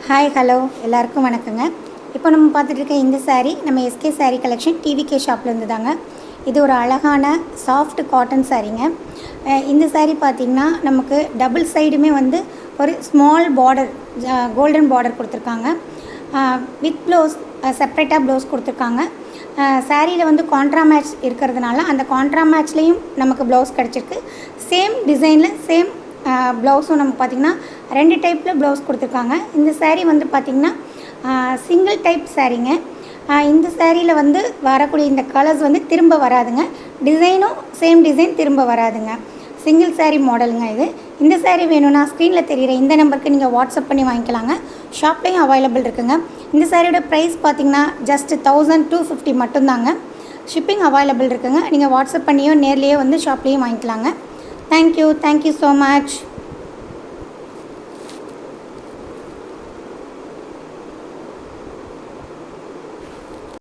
Hi hello எல்லாருக்கும் வணக்கங்க. இப்போ நம்ம பார்த்துட்டு இருக்க இந்த சாரீ நம்ம எஸ்கே சாரீ கலெக்ஷன் டிவிகே ஷாப்லேருந்து தாங்க. இது ஒரு அழகான சாஃப்ட் காட்டன் சாரீங்க. இந்த சாரீ பார்த்திங்கன்னா நமக்கு டபுள் சைடுமே வந்து ஒரு ஸ்மால் பார்டர் கோல்டன் பார்டர் கொடுத்துருக்காங்க. வித் ப்ளவுஸ் செப்ரேட்டாக ப்ளவுஸ் கொடுத்துருக்காங்க. சாரியில் வந்து கான்ட்ரா மேட்ச் இருக்கிறதுனால அந்த கான்ட்ரா மேட்ச்லேயும் நமக்கு ப்ளவுஸ் கிடச்சிருக்கு. சேம் டிசைனில் சேம் ப்ளவுஸும் நமக்கு பார்த்திங்கன்னா 2 டைப்பில் ப்ளவுஸ் கொடுத்துருக்காங்க. இந்த சாரீ வந்து பார்த்திங்கன்னா சிங்கிள் டைப் சாரீங்க. இந்த சாரியில் வந்து வரக்கூடிய இந்த கலர்ஸ் வந்து திரும்ப வராதுங்க. டிசைனும் சேம் டிசைன் திரும்ப வராதுங்க. சிங்கிள் சாரீ மாடலுங்க இது. இந்த சாரீ வேணும்னா ஸ்க்ரீனில் தெரிகிற இந்த நம்பருக்கு நீங்கள் வாட்ஸ்அப் பண்ணி வாங்கிக்கலாங்க. ஷாப்லேயும் அவைலபிள் இருக்குங்க. இந்த சாரியோட ப்ரைஸ் பார்த்திங்கன்னா ஜஸ்ட் 1250 மட்டும்தாங்க. ஷிப்பிங் அவைலபிள் இருக்குங்க. நீங்கள் வாட்ஸ்அப் பண்ணியோ நேர்லேயோ வந்து ஷாப்லேயும் வாங்கிக்கலாங்க. Thank you so much.